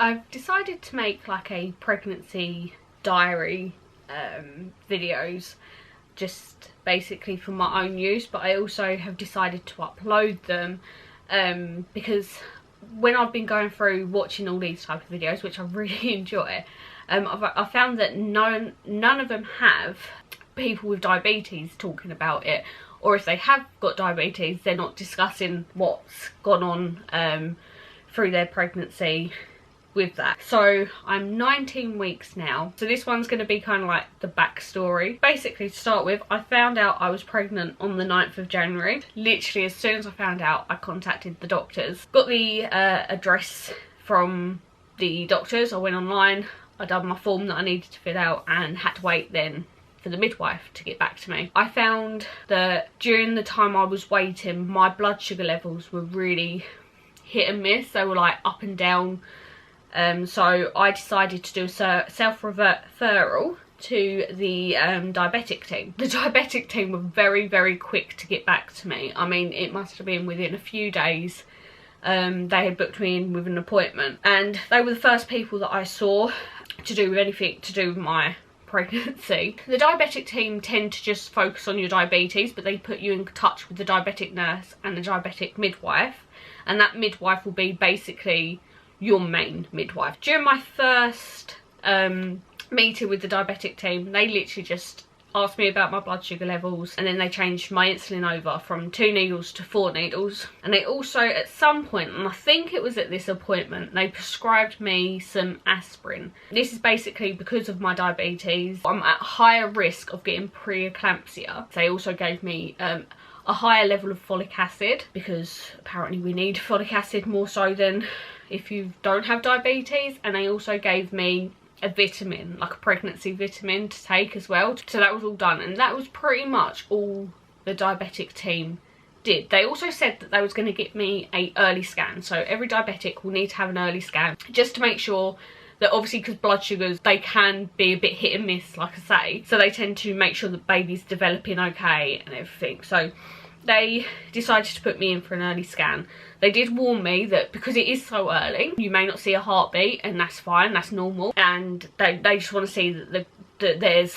I've decided to make like a pregnancy diary videos, just basically for my own use, but I also have decided to upload them because when I've been going through watching all these type of videos, which I really enjoy, I've found that none of them have people with diabetes talking about it, or if they have got diabetes, they're not discussing what's gone on through their pregnancy with that. So I'm 19 weeks now, so this one's going to be kind of like the backstory. Basically, to start with, I found out I was pregnant on the 9th of January. Literally as soon as I found out, I contacted the doctors, got the address from the doctors. I went online, I done my form that I needed to fill out, and had to wait then for the midwife to get back to me. I found that during the time I was waiting, my blood sugar levels were really hit and miss. They were like up and down. So I decided to do a self-referral to the diabetic team. The diabetic team were very, very quick to get back to me. I mean, it must have been within a few days. They had booked me in with an appointment, and they were the first people that I saw to do with anything to do with my pregnancy. The diabetic team tend to just focus on your diabetes, but they put you in touch with the diabetic nurse and the diabetic midwife, and that midwife will be basically your main midwife. During my first meeting with the diabetic team, they literally just asked me about my blood sugar levels, and then they changed my insulin over from 2 needles to 4 needles. And they also, at some point, and I think it was at this appointment, they prescribed me some aspirin. This is basically because of my diabetes. I'm at higher risk of getting preeclampsia. They also gave me a higher level of folic acid, because apparently we need folic acid more so than if you don't have diabetes. And they also gave me a vitamin, like a pregnancy vitamin to take as well. So that was all done, and that was pretty much all the diabetic team did. They also said that they was going to get me a early scan. So every diabetic will need to have an early scan, just to make sure that, obviously because blood sugars, they can be a bit hit and miss, like I say, so they tend to make sure the baby's developing okay and everything. So they decided to put me in for an early scan. They did warn me that because it is so early, you may not see a heartbeat, and that's fine, that's normal. And they just want to see that there's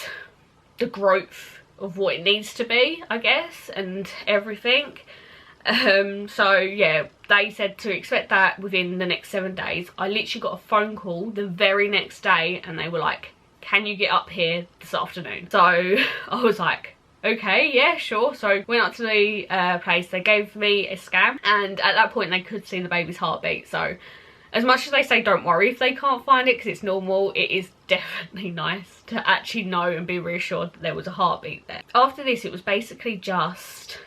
the growth of what it needs to be, I guess, and everything. So yeah, they said to expect that within the next 7 days. I literally got a phone call the very next day, and they were like, can you get up here this afternoon? So I was like, okay, yeah, sure. So went up to the place, they gave me a scan, and at that point they could see the baby's heartbeat. So as much as they say don't worry if they can't find it, because it's normal, it is definitely nice to actually know and be reassured that there was a heartbeat there. After this, it was basically just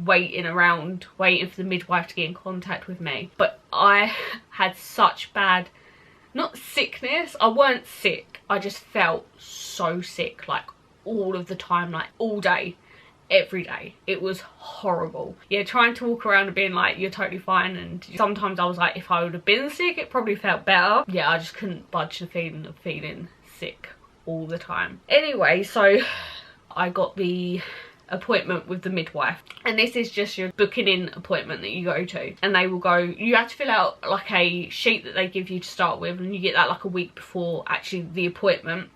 waiting around, waiting for the midwife to get in contact with me. But I had such bad, not sickness, I weren't sick, I just felt so sick, like all of the time, like all day, every day. It was horrible. Yeah, trying to walk around and being like, you're totally fine, and sometimes I was like, if I would have been sick, it probably felt better. Yeah, I just couldn't budge the feeling of feeling sick all the time. Anyway, so I got the appointment with the midwife, and this is just your booking in appointment that you go to, and they will go, you have to fill out like a sheet that they give you to start with, and you get that like a week before actually the appointment.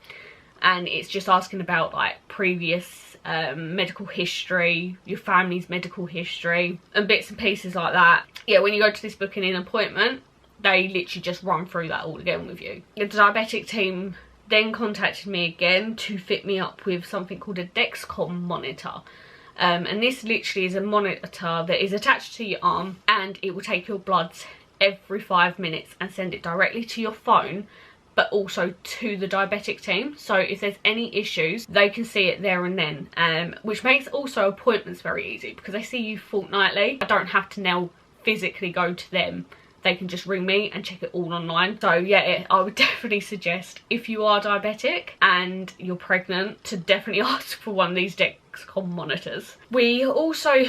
And it's just asking about like previous medical history, your family's medical history, and bits and pieces like that. Yeah, when you go to this booking in appointment, they literally just run through that all again with you. The diabetic team then contacted me again to fit me up with something called a Dexcom monitor. And this literally is a monitor that is attached to your arm, and it will take your bloods every 5 minutes and send it directly to your phone, but also to the diabetic team. So if there's any issues, they can see it there and then, which makes also appointments very easy, because they see you fortnightly. I don't have to now physically go to them. They can just ring me and check it all online. So yeah, I would definitely suggest, if you are diabetic and you're pregnant, to definitely ask for one of these Dexcom monitors. We also,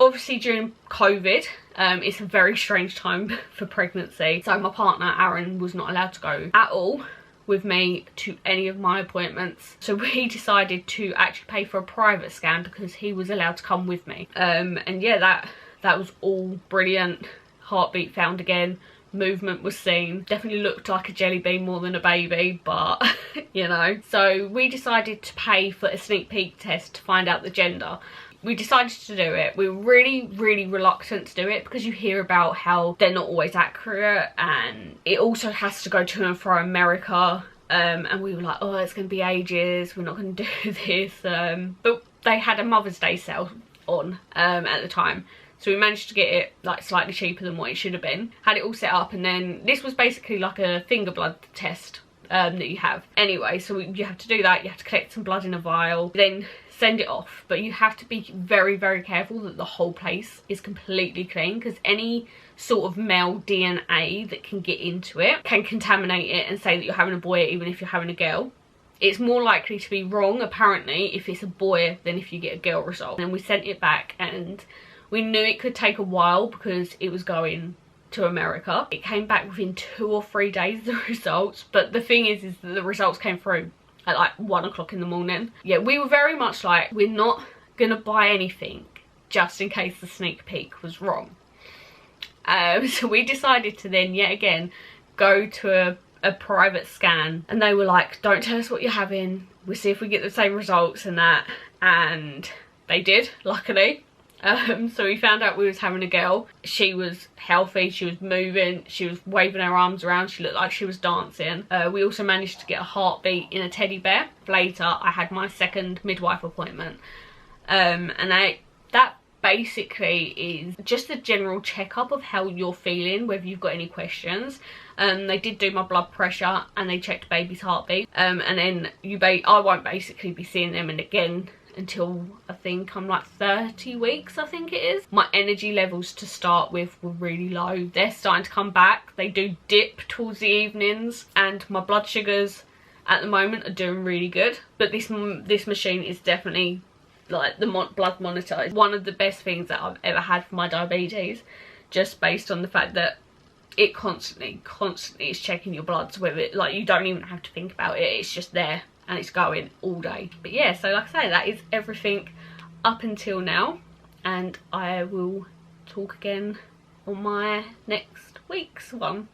obviously during COVID, it's a very strange time for pregnancy. So my partner, Aaron, was not allowed to go at all with me to any of my appointments. So we decided to actually pay for a private scan because he was allowed to come with me. And yeah, that was all brilliant. Heartbeat found again, movement was seen. Definitely looked like a jelly bean more than a baby, but you know. So we decided to pay for a sneak peek test to find out the gender. We decided to do it. We were really reluctant to do it because you hear about how they're not always accurate, and it also has to go to and from America. And we were like, oh, it's going to be ages, we're not going to do this. But they had a Mother's Day sale on at the time. So we managed to get it like slightly cheaper than what it should have been. Had it all set up, and then this was basically like a finger blood test that you have. Anyway, so you have to do that. You have to collect some blood in a vial, then send it off. But you have to be very careful that the whole place is completely clean, because any sort of male DNA that can get into it can contaminate it and say that you're having a boy even if you're having a girl. It's more likely to be wrong apparently if it's a boy than if you get a girl result. And we sent it back, and we knew it could take a while because it was going to America. It came back within 2 or 3 days, the results. But the thing is that the results came through at like 1 o'clock in the morning. Yeah, we were very much like, we're not gonna buy anything just in case the sneak peek was wrong. So we decided to then yet again go to a private scan, and they were like, don't tell us what you're having, we'll see if we get the same results and that. And they did, luckily. So we found out we was having a girl. She was healthy, she was moving, she was waving her arms around, she looked like she was dancing. We also managed to get a heartbeat in a teddy bear. Later I had my second midwife appointment, and that basically is just a general checkup of how you're feeling, whether you've got any questions. They did do my blood pressure and they checked baby's heartbeat, and then I won't basically be seeing them and again until I think I'm like 30 weeks, I think it is. My energy levels to start with were really low. They're starting to come back. They do dip towards the evenings, and my blood sugars at the moment are doing really good. But this machine is definitely like the blood monitor is one of the best things that I've ever had for my diabetes, just based on the fact that it constantly is checking your bloods with it. Like, you don't even have to think about it, it's just there and it's going all day. But yeah, so like I say, that is everything up until now, and I will talk again on my next week's one.